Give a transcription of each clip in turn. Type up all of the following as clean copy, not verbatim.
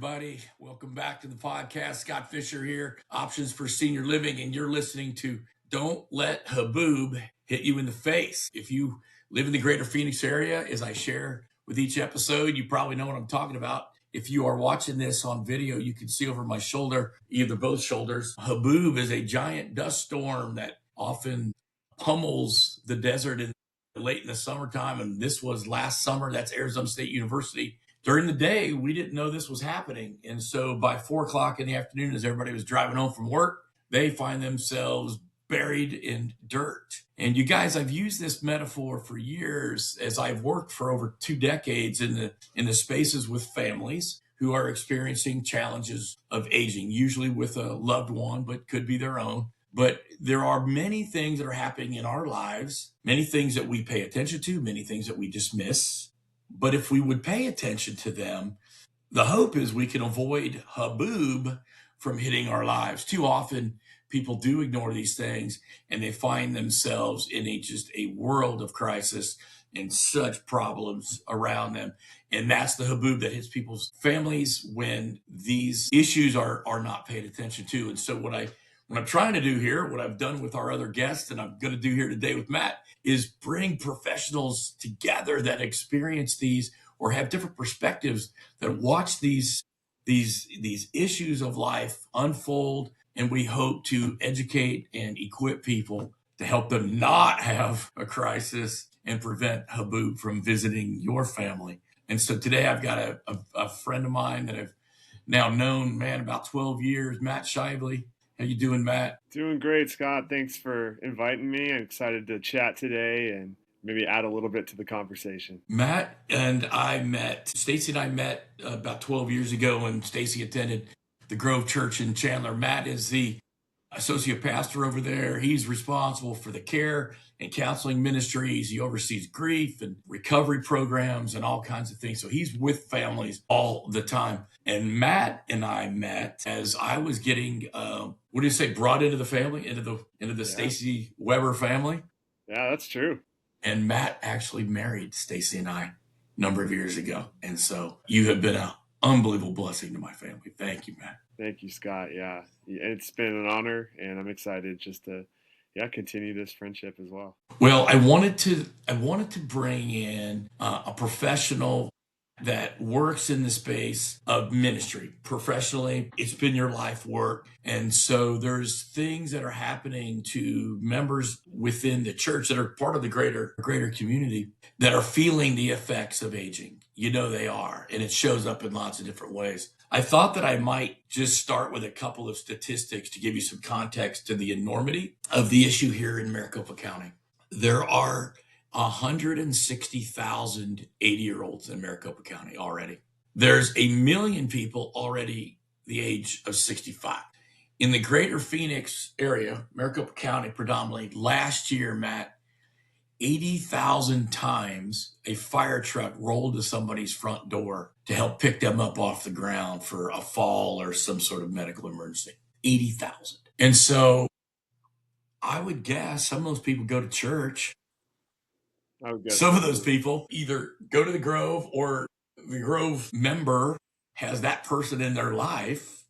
everybody. Welcome back to the podcast. Scott Fischer here, Options for Senior Living, and you're listening to Don't Let Haboob Hit You in the Face. If you live in the greater Phoenix area, as I share with each episode, you probably know what I'm talking about. If you are watching this on video, you can see over my shoulder, either both shoulders. Haboob is a giant dust storm that often pummels the desert late in the summertime, and this was last summer. That's Arizona State University. During the day, we didn't know this was happening. And so by 4 o'clock in the afternoon, as everybody was driving home from work, they find themselves buried in dirt. And you guys, I've used this metaphor for years as I've worked for over 2 decades in the spaces with families who are experiencing challenges of aging, usually with a loved one, but could be their own. But there are many things that are happening in our lives, many things that we pay attention to, many things that we dismiss. But if we would pay attention to them, the hope is we can avoid haboob from hitting our lives. Too often, people do ignore these things, and they find themselves in just a world of crisis and such problems around them. And that's the haboob that hits people's families when these issues are not paid attention to. And so what I'm trying to do here, what I've done with our other guests, and I'm going to do here today with Matt, is bring professionals together that experience these or have different perspectives that watch these issues of life unfold. And we hope to educate and equip people to help them not have a crisis and prevent haboob from visiting your family. And so today I've got a friend of mine that I've now known, about 12 years, Matt Shively. How you doing, Matt? Doing great, Scott. Thanks for inviting me. I'm excited to chat today and maybe add a little bit to the conversation. Matt and Stacy and I met about 12 years ago when Stacy attended the Grove Church in Chandler. Matt is the associate pastor over there. He's responsible for the care and counseling ministries. He oversees grief and recovery programs and all kinds of things. So he's with families all the time. And Matt and I met as I was getting, brought into the family, into the Stacy Weber family. Yeah, that's true. And Matt actually married Stacy and I a number of years ago. And so you have been an unbelievable blessing to my family. Thank you, Matt. Thank you, Scott. Yeah, it's been an honor, and I'm excited just to continue this friendship as well. Well, I wanted to bring in a professional that works in the space of ministry professionally. It's been your life work. And so there's things that are happening to members within the church that are part of the greater community that are feeling the effects of aging. You know they are, and it shows up in lots of different ways. I thought that I might just start with a couple of statistics to give you some context to the enormity of the issue here in Maricopa County. There are 160,000 80-year-olds in Maricopa County already. There's 1 million people already the age of 65. In the greater Phoenix area, Maricopa County predominantly, last year, Matt, 80,000 times a fire truck rolled to somebody's front door to help pick them up off the ground for a fall or some sort of medical emergency. 80,000. And so I would guess some of those people go to church. Some of those people either go to the Grove or the Grove member has that person in their life,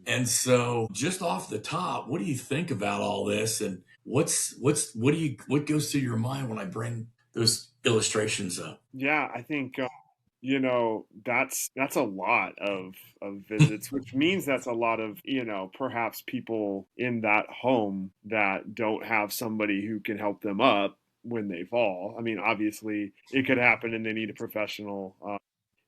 And so just off the top, what do you think about all this? And what goes through your mind when I bring those illustrations up? Yeah, I think, that's a lot of visits, which means that's a lot of, perhaps people in that home that don't have somebody who can help them up when they fall. I mean, obviously it could happen and they need a professional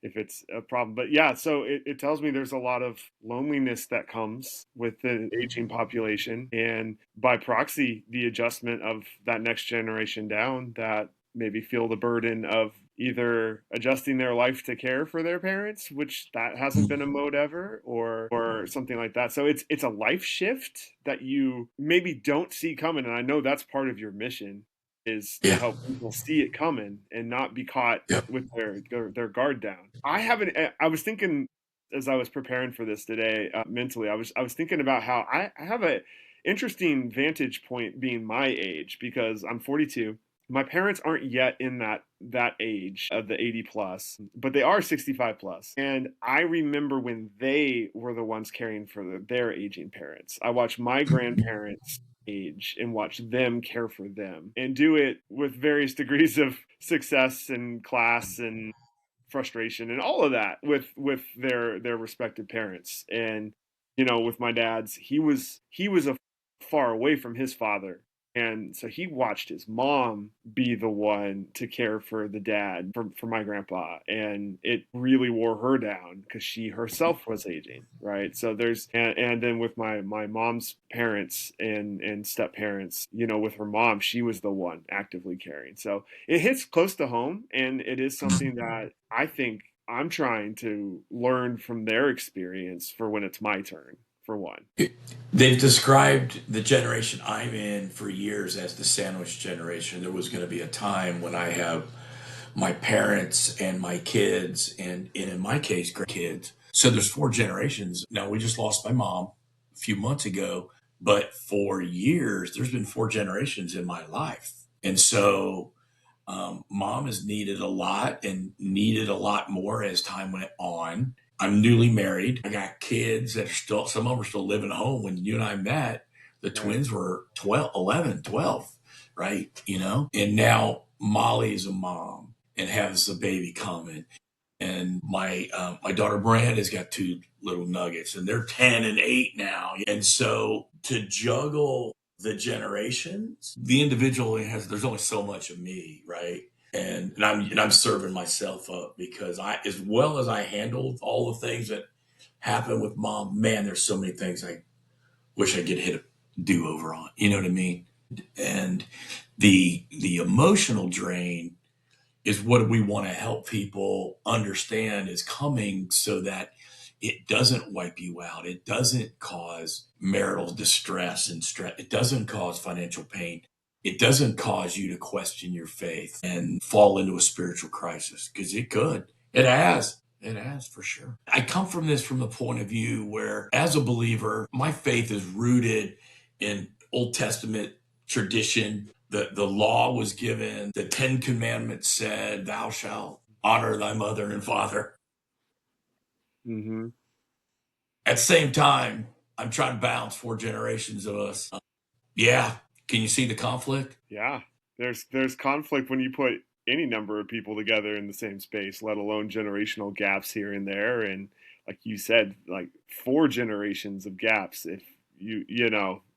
if it's a problem. But yeah, so it tells me there's a lot of loneliness that comes with the aging population, and by proxy, the adjustment of that next generation down that maybe feel the burden of either adjusting their life to care for their parents, which that hasn't been a mode ever, or something like that. So it's a life shift that you maybe don't see coming. And I know that's part of your mission, is to help people see it coming and not be caught with their guard down. I was thinking as I was preparing for this today, mentally, I was thinking about how I have a interesting vantage point being my age, because I'm 42 my parents aren't yet in that age of the 80 plus, but they are 65 plus. And I remember when they were the ones caring for their aging parents. I watched my grandparents age and watch them care for them and do it with various degrees of success and class and frustration and all of that with their respective parents. And with my dad's, he was a far away from his father, and so he watched his mom be the one to care for the dad for my grandpa, and it really wore her down because she herself was aging, right? So and then with my mom's parents and step parents, with her mom, she was the one actively caring. So it hits close to home, and it is something that I think I'm trying to learn from their experience for when it's my turn, for one. They've described the generation I'm in for years as the sandwich generation. There was going to be a time when I have my parents and my kids, and in my case, grandkids. So there's four generations. Now, we just lost my mom a few months ago, but for years, there's been four generations in my life. And so mom has needed a lot and needed a lot more as time went on. I'm newly married. I got kids that are still, some of them are still living at home. When you and I met, the Right. twins were 12, 11, 12, right? And now Molly is a mom and has a baby coming. And my daughter Brand has got two little nuggets, and they're 10 and 8 now. And so to juggle the generations, the individual there's only so much of me, right? And I'm serving myself up because as well as I handled all the things that happened with mom, man, there's so many things I wish I could hit a do over on. You know what I mean? And the emotional drain is what we want to help people understand is coming so that it doesn't wipe you out. It doesn't cause marital distress and stress. It doesn't cause financial pain. It doesn't cause you to question your faith and fall into a spiritual crisis, because it could. It has. It has, for sure. I come from this from the point of view where, as a believer, my faith is rooted in Old Testament tradition. The law was given. The 10 Commandments said, thou shalt honor thy mother and father. Mm-hmm. At the same time, I'm trying to balance four generations of us. Yeah. Can you see the conflict? Yeah, there's conflict when you put any number of people together in the same space, let alone generational gaps here and there. And like you said, like four generations of gaps. If you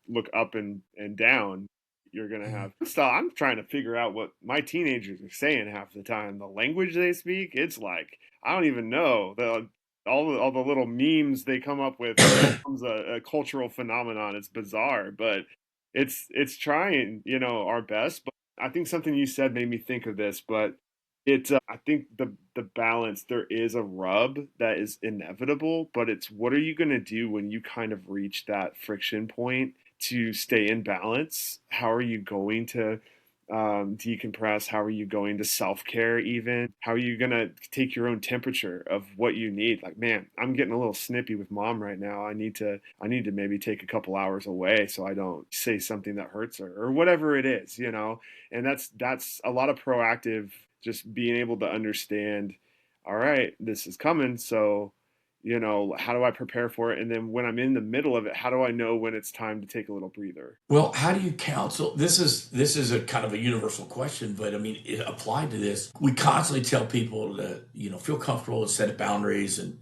look up and down, you're gonna have. So I'm trying to figure out what my teenagers are saying half the time. The language they speak, it's like I don't even know. All the little memes they come up with becomes a cultural phenomenon. It's bizarre, but it's trying, our best. But I think something you said made me think of this. But I think the balance, there is a rub that is inevitable, but it's what are you going to do when you kind of reach that friction point to stay in balance? How are you going to decompress? How are you going to self care? Even how are you going to take your own temperature of what you need? Like, man, I'm getting a little snippy with mom right now. I need to maybe take a couple hours away so I don't say something that hurts her or whatever it is. And that's a lot of proactive, just being able to understand, all right, this is coming. So how do I prepare for it? And then when I'm in the middle of it, how do I know when it's time to take a little breather? Well, how do you counsel? This is a kind of a universal question, but I mean, it applied to this. We constantly tell people to, feel comfortable and set boundaries and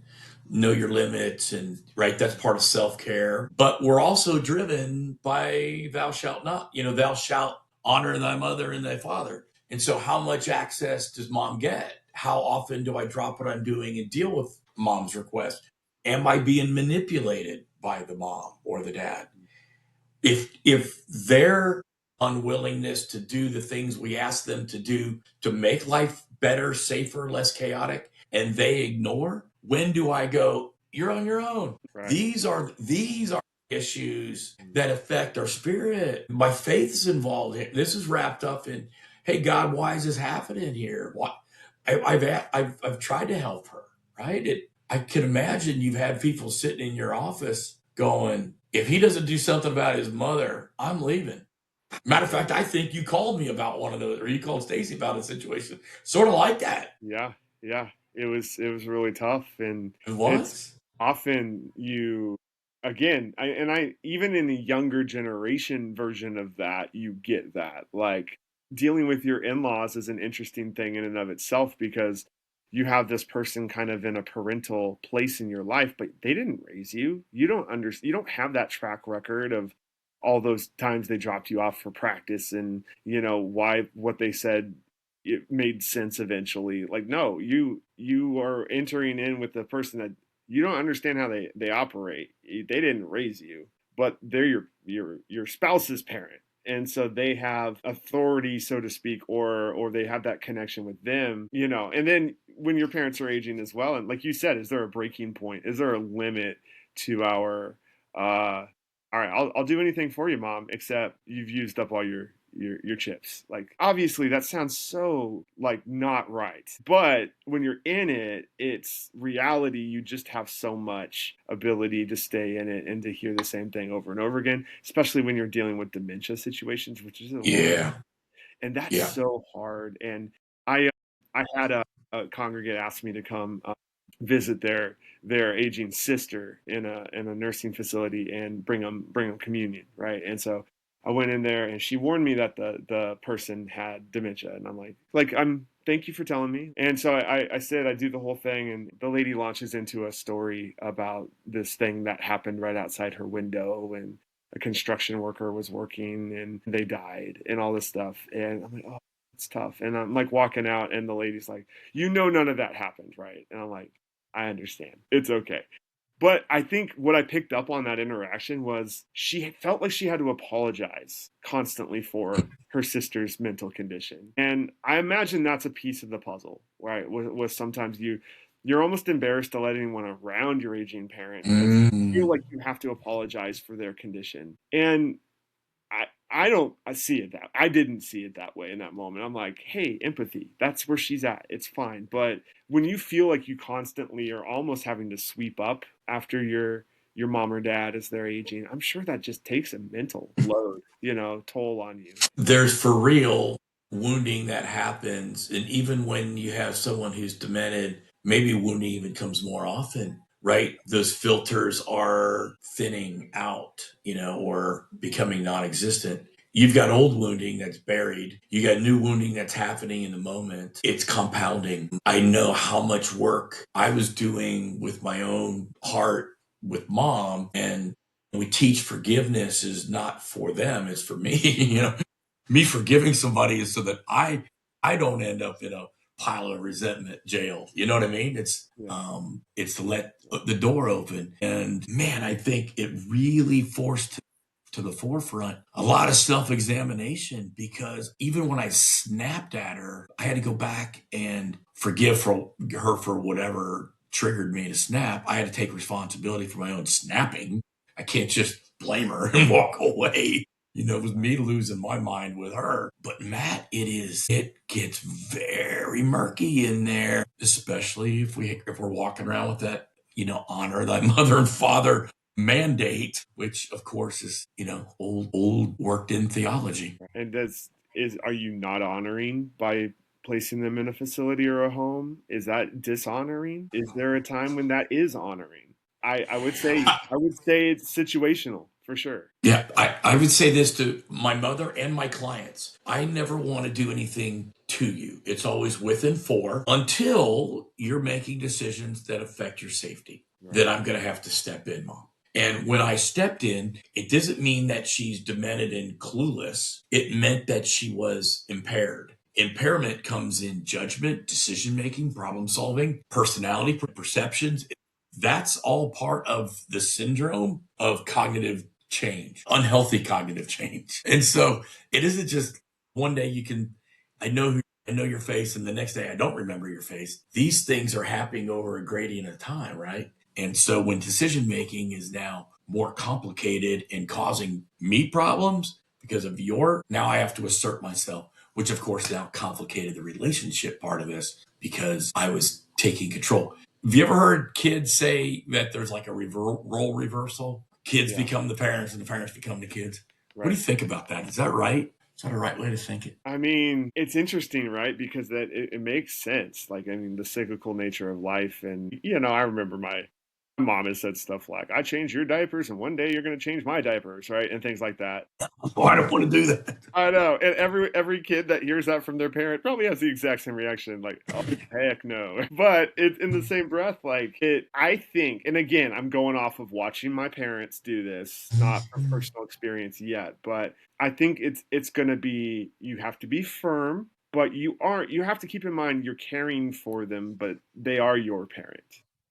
know your limits, and right, that's part of self-care. But we're also driven by thou shalt not, thou shalt honor thy mother and thy father. And so how much access does mom get? How often do I drop what I'm doing and deal with mom's request? Am I being manipulated by the mom or the dad? If their unwillingness to do the things we ask them to do to make life better, safer, less chaotic, and they ignore, when do I go, you're on your own? Right. These are issues that affect our spirit. My faith is involved. This is wrapped up in, hey God, why is this happening here? I've tried to help her, right? I can imagine you've had people sitting in your office going, if he doesn't do something about his mother, I'm leaving. Matter of fact, I think you called me about one of those, or you called Stacy about a situation sort of like that. Yeah, yeah. It was really tough, and It it's was. often you again. I even in the younger generation version of that, you get that. Like dealing with your in-laws is an interesting thing in and of itself because you have this person kind of in a parental place in your life, but they didn't raise you. You don't have that track record of all those times they dropped you off for practice and why what they said it made sense eventually. Like, no, you are entering in with the person that you don't understand how they operate. They didn't raise you, but they're your spouse's parent, and so they have authority, so to speak, or they have that connection with them, and then when your parents are aging as well, and like you said, is there a breaking point? Is there a limit to our all right, I'll do anything for you, mom, except you've used up all your chips. Like obviously that sounds so like not right. But when you're in it, it's reality. You just have so much ability to stay in it and to hear the same thing over and over again, especially when you're dealing with dementia situations, which is a lot. Yeah. And that's Yeah. so hard. And I had a congregate ask me to come visit their aging sister in a nursing facility and bring them communion, right? And so I went in there and she warned me that the person had dementia, and I'm like I'm thank you for telling me. And so I said I do the whole thing, and the lady launches into a story about this thing that happened right outside her window, and a construction worker was working and they died and all this stuff. And I'm like, oh, it's tough. And I'm like walking out, and the lady's like, none of that happened, right? And I'm like, I understand. It's okay. But I think what I picked up on that interaction was she felt like she had to apologize constantly for her sister's mental condition. And I imagine that's a piece of the puzzle, right? Was sometimes you're almost embarrassed to let anyone around your aging parent because you feel Mm. like you have to apologize for their condition. And I don't I see it that I didn't see it that way in that moment. I'm like, hey, empathy. That's where she's at. It's fine. But when you feel like you constantly are almost having to sweep up after your mom or dad as they're aging, I'm sure that just takes a mental load, toll on you. There's for real wounding that happens. And even when you have someone who's demented, maybe wounding even comes more often, right? Those filters are thinning out, or becoming non existent. You've got old wounding that's buried. You got new wounding that's happening in the moment. It's compounding. I know how much work I was doing with my own heart with mom, and we teach forgiveness is not for them, it's for me. Me forgiving somebody is so that I don't end up in a pile of resentment jail. You know what I mean? Yeah. It's to let the door open. And man, I think it really forced to the forefront a lot of self-examination, because even when I snapped at her, I had to go back and forgive for her for whatever triggered me to snap. I had to take responsibility for my own snapping. I can't just blame her and walk away. It was me losing my mind with her. But Matt, it gets very murky in there, especially if we're walking around with that, honor thy mother and father mandate, which of course is, old worked in theology. And are you not honoring by placing them in a facility or a home? Is that dishonoring? Is there a time when that is honoring? I would say it's situational for sure. Yeah, I would say this to my mother and my clients. I never want to do anything to you. It's always with and for until you're making decisions that affect your safety. Right. Then I'm going to have to step in, mom. And when I stepped in, it doesn't mean that she's demented and clueless. It meant that she was impaired. Impairment comes in judgment, decision making, problem solving, personality, perceptions. That's all part of the syndrome of cognitive change, unhealthy cognitive change. And so it isn't just one day I know your face, and the next day I don't remember your face. These things are happening over a gradient of time, right? And so when decision making is now more complicated and causing me problems because of now I have to assert myself, which of course now complicated the relationship part of this because I was taking control. Have you ever heard kids say that there's like a role reversal? Kids Yeah. become the parents and the parents become the kids. What do right. you think about that? Is that right? Is that a right way to think it? I mean, it's interesting, right? Because it makes sense. Like, I mean, the cyclical nature of life. And, I remember my mom has said stuff like, I change your diapers and one day you're going to change my diapers, right? And things like that. Oh, I don't want to do that. I know. And every kid that hears that from their parent probably has the exact same reaction, like, oh heck no. But it in the same breath, like I think, and again, I'm going off of watching my parents do this, not from personal experience yet, but I think it's gonna be, you have to be firm, but you have to keep in mind you're caring for them, but they are your parent.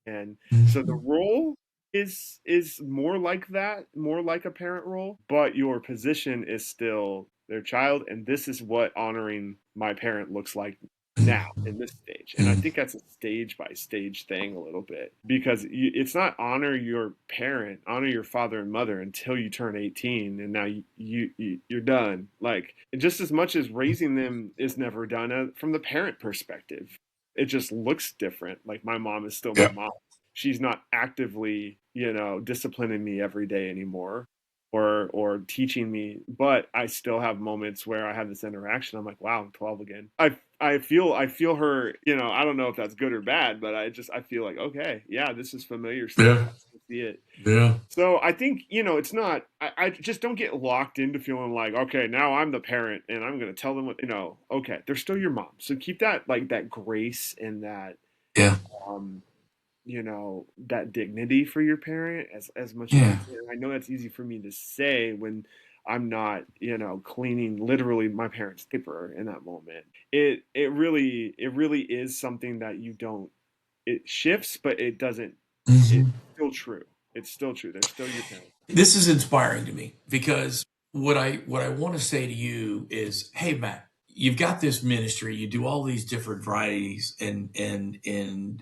And so the role is more like that, more like a parent role, but your position is still their child, and this is what honoring my parent looks like now in this stage. And I think that's a stage by stage thing a little bit, because it's not honor your parent, honor your father and mother until you turn 18, and now you're done. Like, just as much as raising them is never done from the parent perspective, it just looks different. Like, my mom is still my Yeah. mom. She's not actively, disciplining me every day anymore, or teaching me, but I still have moments where I have this interaction. I'm like, wow, I'm 12 again. I feel her, I don't know if that's good or bad, but I feel like, okay, yeah, this is familiar stuff. Yeah. I still see it. Yeah. So I think, it's not, I just don't get locked into feeling like, okay, now I'm the parent and I'm going to tell them what, okay, they're still your mom. So keep that, like, that grace and that, Yeah. um, that dignity for your parent as much as you Yeah. can. I know that's easy for me to say when I'm not, cleaning literally my parents' diaper in that moment. It really is something that you don't, it shifts, but it doesn't, it's still true. It's still true. They're still your parents. This is inspiring to me because what I want to say to you is, hey Matt, you've got this ministry, you do all these different varieties and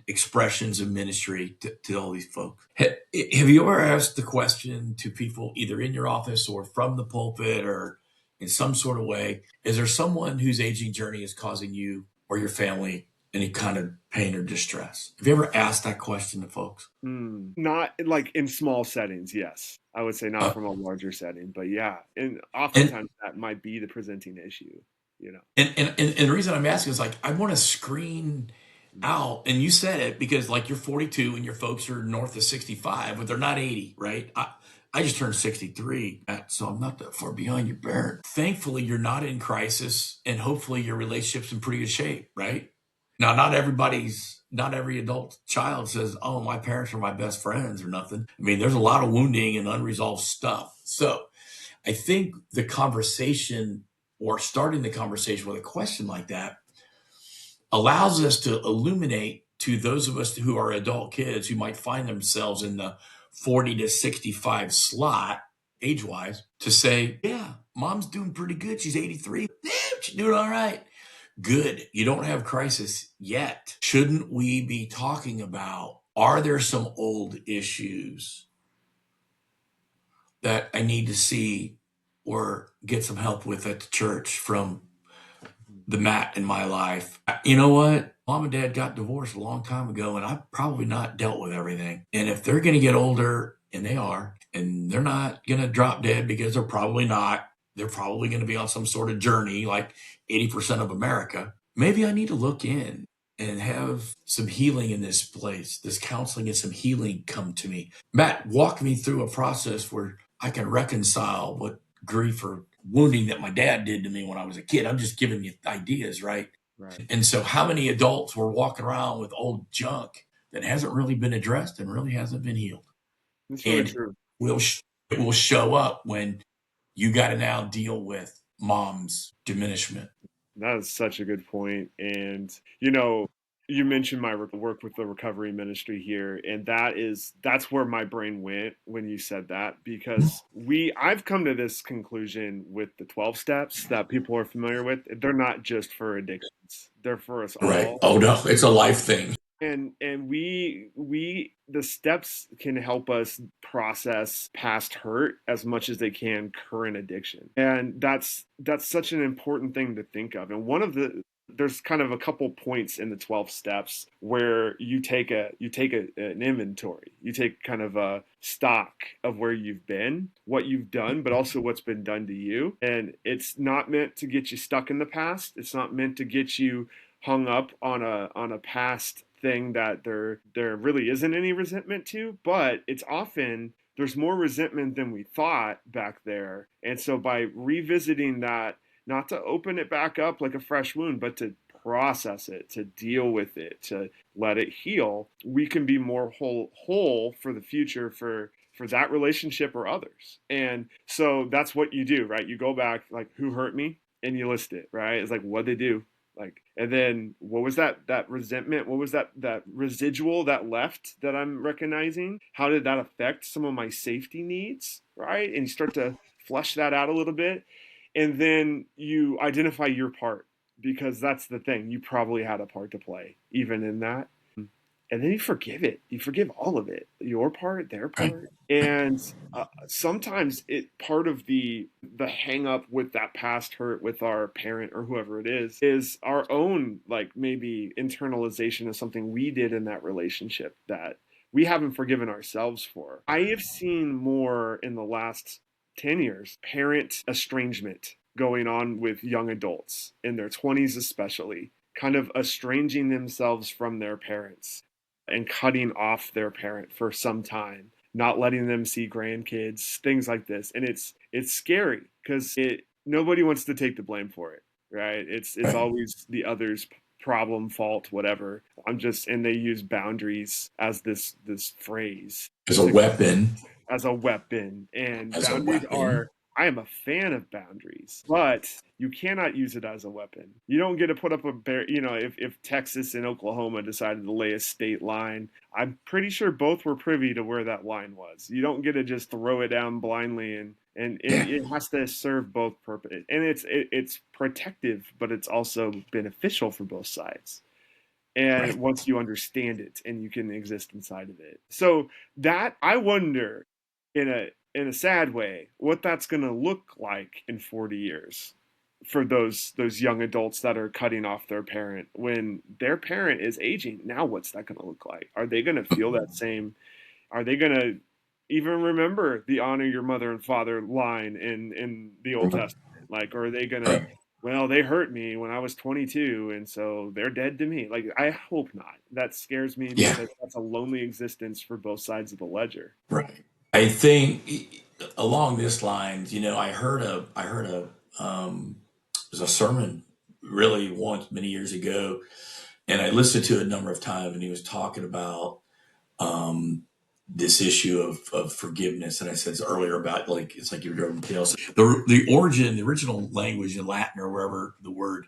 expressions of ministry to all these folks. Have you ever asked the question to people either in your office or from the pulpit or in some sort of way, is there someone whose aging journey is causing you or your family any kind of pain or distress? Have you ever asked that question to folks? Not like in small settings, yes. I would say not Uh, from a larger setting, but yeah. And and oftentimes that might be the presenting issue, you know. And the reason I'm asking is like I want to screen out, and you said it because like you're 42 and your folks are north of 65, but they're not 80, right? I just turned 63, so I'm not that far behind your parent. Thankfully, you're not in crisis, and hopefully your relationship's in pretty good shape, right? Now, not every adult child says, "Oh, my parents are my best friends" or nothing. I mean, there's a lot of wounding and unresolved stuff. So I think the conversation or starting the conversation with a question like that allows us to illuminate to those of us who are adult kids who might find themselves in the 40 to 65 slot age wise to say, yeah, mom's doing pretty good. She's 83. Damn, she's doing all right. Good. You don't have crisis yet. Shouldn't we be talking about, are there some old issues that I need to see or get some help with at the church from the Matt in my life? You know what? Mom and dad got divorced a long time ago, and I've probably not dealt with everything. And if they're going to get older, and they are, and they're not going to drop dead because they're probably not, they're probably going to be on some sort of journey like 80% of America. Maybe I need to look in and have some healing in this place, this counseling and some healing come to me. Matt, walk me through a process where I can reconcile what grief or wounding that my dad did to me when I was a kid. I'm just giving you ideas, right? Right. And so, how many adults were walking around with old junk that hasn't really been addressed and really hasn't been healed? That's really And true. will it will show up when you got to now deal with mom's diminishment. That is such a good point. And, you mentioned my work with the recovery ministry here, and that's where my brain went when you said that, because I've come to this conclusion with the 12 steps that people are familiar with. They're not just for addictions. They're for us Right. all. Oh no, it's a life thing. And the steps can help us process past hurt as much as they can current addiction. And that's such an important thing to think of. And one of the there's kind of a couple points in the 12 steps where you take an inventory. You take kind of a stock of where you've been, what you've done, but also what's been done to you. And it's not meant to get you stuck in the past. It's not meant to get you hung up on a past thing that there really isn't any resentment to, but it's often there's more resentment than we thought back there. And so by revisiting that, not to open it back up like a fresh wound, but to process it, to deal with it, to let it heal, we can be more whole for the future for that relationship or others. And so that's what you do, right? You go back, like, who hurt me? And you list it, right? It's like, what'd they do? Like, and then what was that resentment? What was that residual that left that I'm recognizing? How did that affect some of my safety needs, right? And you start to flush that out a little bit. And then you identify your part, because that's the thing. You probably had a part to play even in that. And then you forgive it. You forgive all of it. Your part, their part. And sometimes part of the hang up with that past hurt with our parent or whoever it is our own, like, maybe internalization of something we did in that relationship that we haven't forgiven ourselves for. I have seen more in the last 10 years, parent estrangement going on with young adults in their 20s, especially, kind of estranging themselves from their parents and cutting off their parent for some time, not letting them see grandkids, things like this. And it's scary because nobody wants to take the blame for it, right? It's always the other's problem, fault, whatever. And they use boundaries as this phrase. As a weapon. As a weapon. And boundaries are, I am a fan of boundaries, but you cannot use it as a weapon. You don't get to put up if Texas and Oklahoma decided to lay a state line, I'm pretty sure both were privy to where that line was. You don't get to just throw it down blindly, and it has to serve both purposes. And it's protective, but it's also beneficial for both sides. And once you understand it and you can exist inside of it. So that, I wonder, in a sad way, what that's going to look like in 40 years for those young adults that are cutting off their parent when their parent is aging. Now, what's that going to look like? Are they going to feel that same? Are they going to even remember the honor your mother and father line in the Old Testament? Like, or are they going to, well, they hurt me when I was 22, and so they're dead to me? Like, I hope not. That scares me because that's a lonely existence for both sides of the ledger. Right. I think along this lines, I heard there's a sermon really once many years ago, and I listened to it a number of times, and he was talking about this issue of forgiveness. And I said earlier about, like, it's like you're driving tail. So the original language in Latin or wherever, the word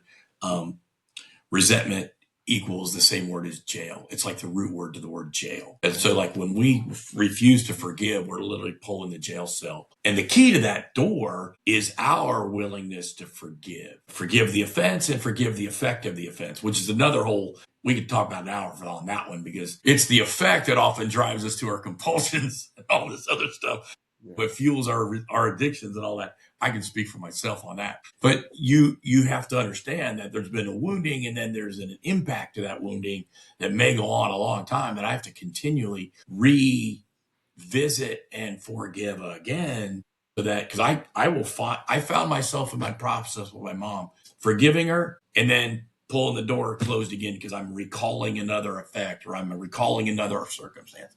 resentment equals the same word as jail. It's like the root word to the word jail. And so, like, when we refuse to forgive, we're literally pulling the jail cell. And the key to that door is our willingness to forgive the offense and forgive the effect of the offense, which is another whole, we could talk about an hour on that one, because it's the effect that often drives us to our compulsions and all this other stuff. What fuels our addictions and all that. I can speak for myself on that. But you have to understand that there's been a wounding, and then there's an impact to that wounding that may go on a long time, that I have to continually revisit and forgive again. So that, because I found myself in my process with my mom, forgiving her and then pulling the door closed again because I'm recalling another effect, or I'm recalling another circumstance.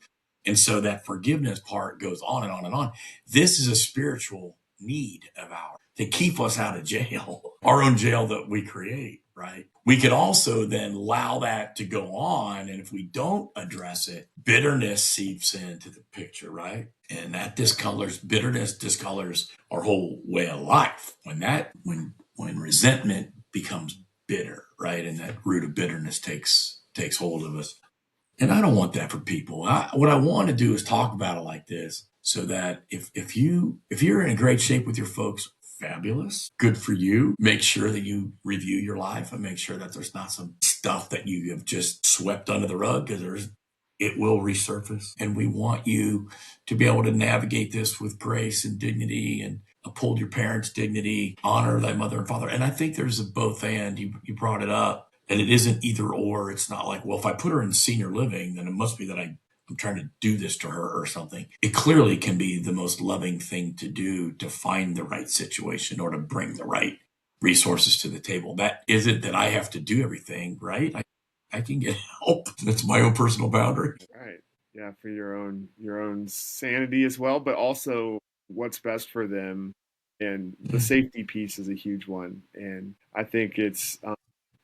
And so that forgiveness part goes on and on and on. This is a spiritual need of ours to keep us out of jail, our own jail that we create, right? We could also then allow that to go on. And if we don't address it, bitterness seeps into the picture, right? And that bitterness discolors our whole way of life. When resentment becomes bitter, right? And that root of bitterness takes hold of us. And I don't want that for people. What I want to do is talk about it like this, so that if you're in a great shape with your folks, fabulous, good for you. Make sure that you review your life and make sure that there's not some stuff that you have just swept under the rug, because it will resurface. And we want you to be able to navigate this with grace and dignity, and uphold your parents' dignity, honor thy mother and father. And I think there's a both and. You brought it up, and it isn't either or. It's not like, well, if I put her in senior living, then it must be that I'm trying to do this to her or something. It clearly can be the most loving thing to do to find the right situation or to bring the right resources to the table. That isn't that I have to do everything, right? I can get help. That's my own personal boundary. Right. Yeah, for your own sanity as well, but also what's best for them. And the Yeah. safety piece is a huge one. And I think it's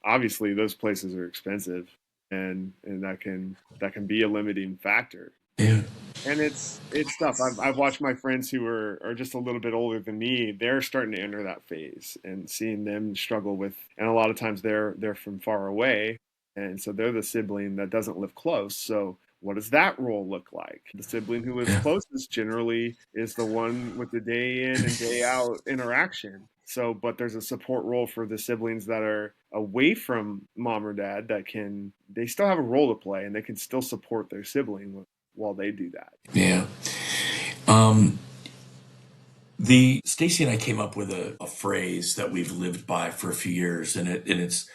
obviously those places are expensive, and that can be a limiting factor. Yeah. And it's tough. I've watched my friends who are just a little bit older than me. They're starting to enter that phase, and seeing them struggle with. And a lot of times they're from far away, and so they're the sibling that doesn't live close. So what does that role look like? The sibling who lives Yeah. closest generally is the one with the day in and day out interaction. So, but there's a support role for the siblings that are away from mom or dad that they still have a role to play, and they can still support their sibling while they do that. Yeah. Um, the Stacy and I came up with a phrase that we've lived by for a few years, and it's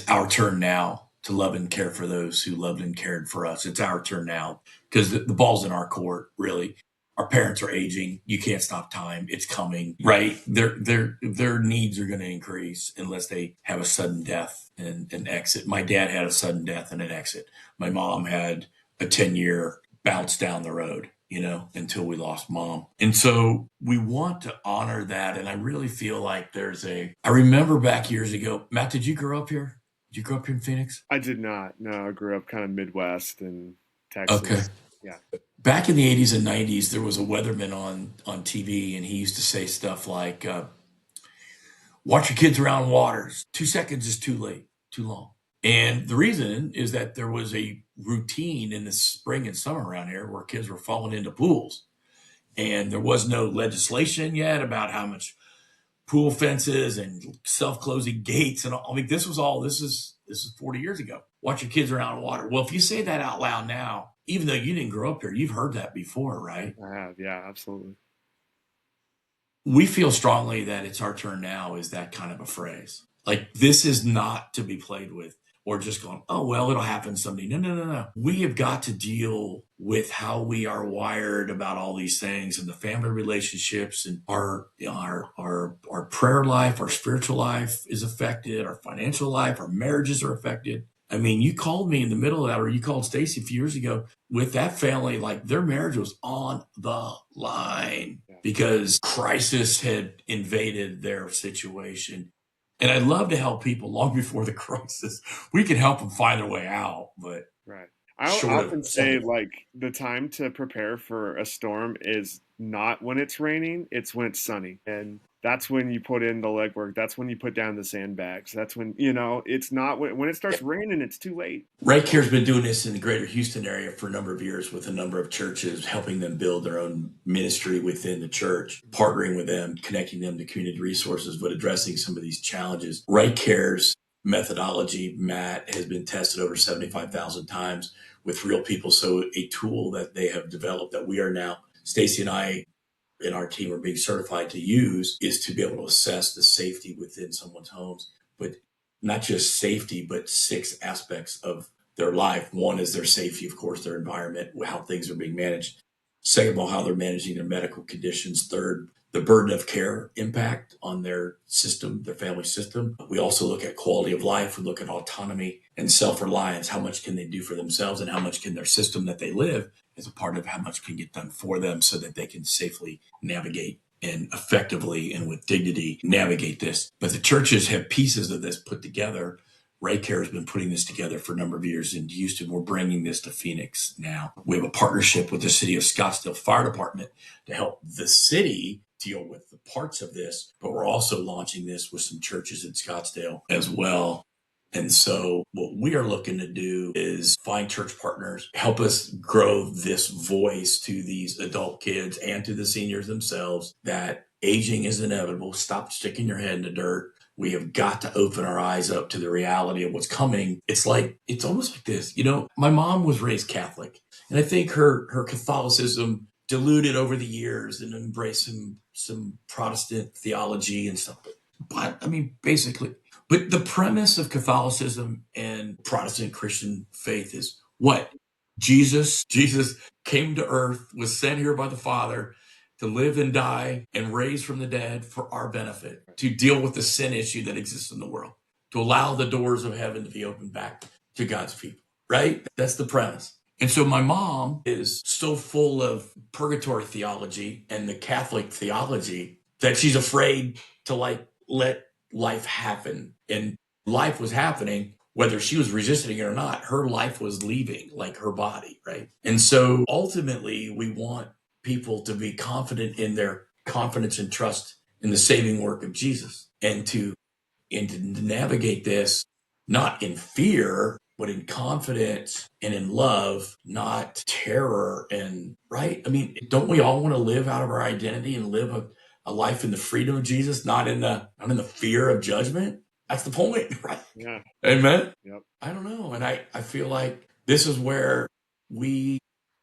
our turn now to love and care for those who loved and cared for us. It's our turn now because the ball's in our court. Really, our parents are aging. You can't stop time. It's coming. Right. Their needs are going to increase unless they have a sudden death and an exit. My dad had a sudden death and an exit. My mom had a 10-year bounce down the road, until we lost mom. And so we want to honor that. And I really feel like I remember back years ago, Matt, did you grow up here? Did you grow up here in Phoenix? I did not. No, I grew up kind of Midwest in Okay. Texas. Yeah. Back in the 80s and 90s, there was a weatherman on TV, and he used to say stuff like, watch your kids around waters. 2 seconds is too late, too long. And the reason is that there was a routine in the spring and summer around here where kids were falling into pools. And there was no legislation yet about how much pool fences and self-closing gates and all. I mean, this is 40 years ago. Watch your kids around water. Well, if you say that out loud now, even though you didn't grow up here, you've heard that before, right? I have. Yeah, absolutely. We feel strongly that it's our turn now is that kind of a phrase. Like, this is not to be played with or just going, oh, well, it'll happen someday. No. We have got to deal with how we are wired about all these things and the family relationships, and our prayer life, our spiritual life is affected, our financial life, our marriages are affected. I mean, you called me in the middle of that, or you called Stacy a few years ago with that family, like their marriage was on the line because crisis had invaded their situation. And I'd love to help people long before the crisis. We can help them find their way out, but right. I short often of say, something. like, the time to prepare for a storm is not when it's raining, it's when it's sunny. And that's when you put in the legwork. That's when you put down the sandbags. That's when, it's not when it starts raining, it's too late. Right Care's been doing this in the greater Houston area for a number of years with a number of churches, helping them build their own ministry within the church, partnering with them, connecting them to community resources, but addressing some of these challenges. Right Care's methodology, Matt, has been tested over 75,000 times with real people. So a tool that they have developed that we are now, Stacy and I and our team are being certified to use, is to be able to assess the safety within someone's homes, but not just safety, but 6 aspects of their life. One is their safety, of course, their environment, how things are being managed. Second of all, how they're managing their medical conditions. Third, the burden of care impact on their system, their family system. We also look at quality of life. We look at autonomy and self-reliance. How much can they do for themselves, and how much can their system that they live as a part of how much can get done for them so that they can safely navigate and effectively and with dignity navigate this. But the churches have pieces of this put together. Right Care has been putting this together for a number of years in Houston. We're bringing this to Phoenix now. We have a partnership with the city of Scottsdale Fire Department to help the city deal with the parts of this, but we're also launching this with some churches in Scottsdale as well. And so what we are looking to do is find church partners, help us grow this voice to these adult kids and to the seniors themselves that aging is inevitable. Stop sticking your head in the dirt. We have got to open our eyes up to the reality of what's coming. It's almost like this. My mom was raised Catholic, and I think her Catholicism diluted over the years and embraced some Protestant theology and stuff. But I mean, basically, but the premise of Catholicism and Protestant Christian faith is what? Jesus came to earth, was sent here by the Father to live and die and raise from the dead for our benefit, to deal with the sin issue that exists in the world, to allow the doors of heaven to be opened back to God's people, right? That's the premise. And so my mom is so full of purgatory theology and the Catholic theology that she's afraid to let life happen. And life was happening, whether she was resisting it or not. Her life was leaving, like her body, right? And so ultimately, we want people to be confident in their confidence and trust in the saving work of Jesus, and to navigate this not in fear, but in confidence and in love, not terror. And right, I mean, don't we all want to live out of our identity and live a life in the freedom of Jesus, not in the fear of judgment? That's the point, right? Yeah. Amen. Yep. I don't know. And I feel like this is where we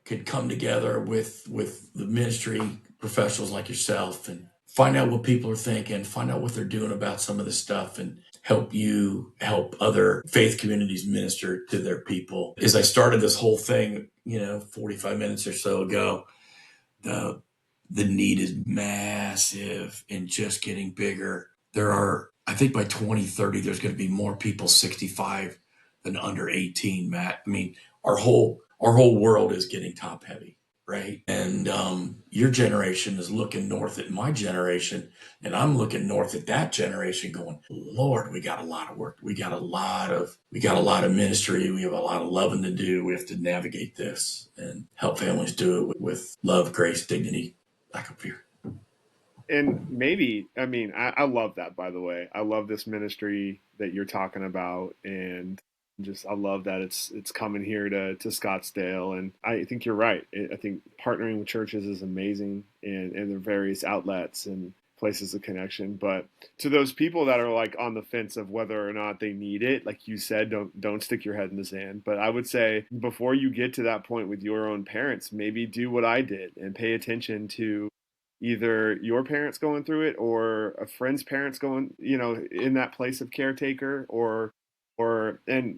could come together with the ministry professionals like yourself and find out what people are thinking, find out what they're doing about some of this stuff, and help other faith communities minister to their people. As I started this whole thing, 45 minutes or so ago, the need is massive and just getting bigger. There are, I think by 2030, there's going to be more people 65 than under 18, Matt. I mean, our whole world is getting top heavy, right? And your generation is looking north at my generation, and I'm looking north at that generation going, Lord, we got a lot of work. We got a lot of ministry. We have a lot of loving to do. We have to navigate this and help families do it with love, grace, dignity, lack of fear. And maybe, I mean, I love that, by the way. I love this ministry that you're talking about, and just I love that it's coming here to Scottsdale. And I think you're right. I think partnering with churches is amazing, and their various outlets and places of connection. But to those people that are like on the fence of whether or not they need it, like you said, don't stick your head in the sand. But I would say before you get to that point with your own parents, maybe do what I did and pay attention to either your parents going through it or a friend's parents going, in that place of caretaker, and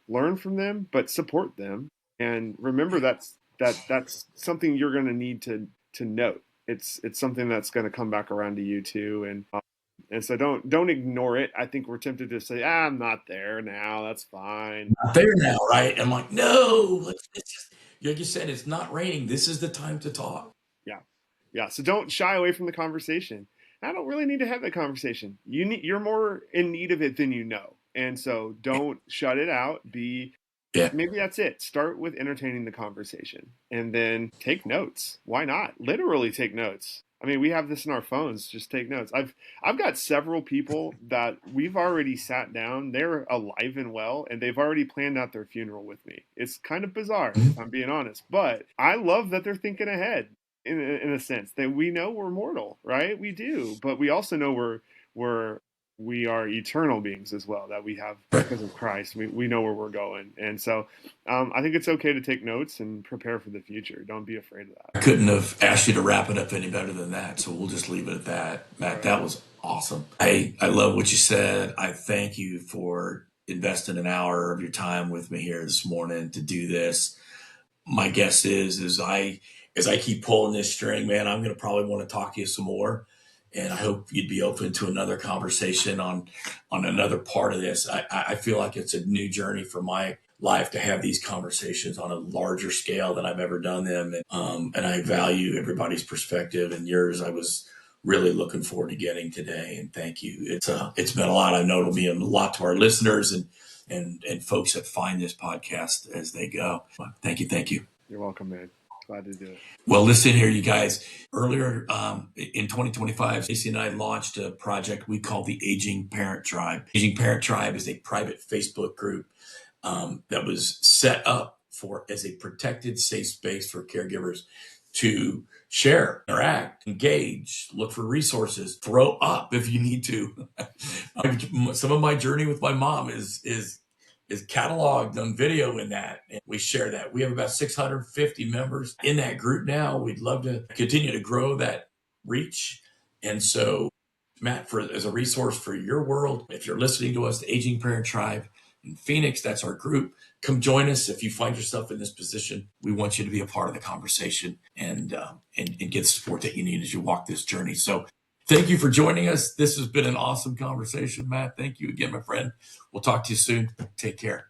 learn from them, but support them. And remember that's something you're going to need to note. It's something that's going to come back around to you too. And so don't ignore it. I think we're tempted to say, I'm not there now. That's fine. Not there now, right? I'm like, no, let's just, like you said, it's not raining. This is the time to talk. Yeah. Yeah. So don't shy away from the conversation. I don't really need to have that conversation. You're more in need of it than you know. And so don't shut it out. Yeah. Maybe that's it. Start with entertaining the conversation and then take notes. Why not? Literally take notes. I mean, we have this in our phones. Just take notes. I've got several people that we've already sat down. They're alive and well, and they've already planned out their funeral with me. It's kind of bizarre, if I'm being honest, but I love that they're thinking ahead in a sense that we know we're mortal, right? We do, but we also know we are eternal beings as well, that we have because of Christ. We know where we're going. And so I think it's okay to take notes and prepare for the future. Don't be afraid of that. I couldn't have asked you to wrap it up any better than that. So we'll just leave it at that. Matt, that was awesome. I love what you said. I thank you for investing an hour of your time with me here this morning to do this. My guess is as I keep pulling this string, man, I'm going to probably want to talk to you some more. And I hope you'd be open to another conversation on another part of this. I feel like it's a new journey for my life to have these conversations on a larger scale than I've ever done them. And I value everybody's perspective, and yours I was really looking forward to getting today. And thank you. It's been a lot. I know it'll be a lot to our listeners and folks that find this podcast as they go. Thank you. You're welcome, man. Glad to do it. Well, listen here, you guys. Earlier in 2025, Stacey and I launched a project we call the Aging Parent Tribe. Aging Parent Tribe is a private Facebook group that was set up as a protected, safe space for caregivers to share, interact, engage, look for resources, throw up if you need to. Some of my journey with my mom is is cataloged on video in that. And we share that. We have about 650 members in that group now. We'd love to continue to grow that reach. And so, Matt, as a resource for your world, if you're listening to us, the Aging Parent Tribe in Phoenix, that's our group. Come join us if you find yourself in this position. We want you to be a part of the conversation and get the support that you need as you walk this journey. So thank you for joining us. This has been an awesome conversation, Matt. Thank you again, my friend. We'll talk to you soon. Take care.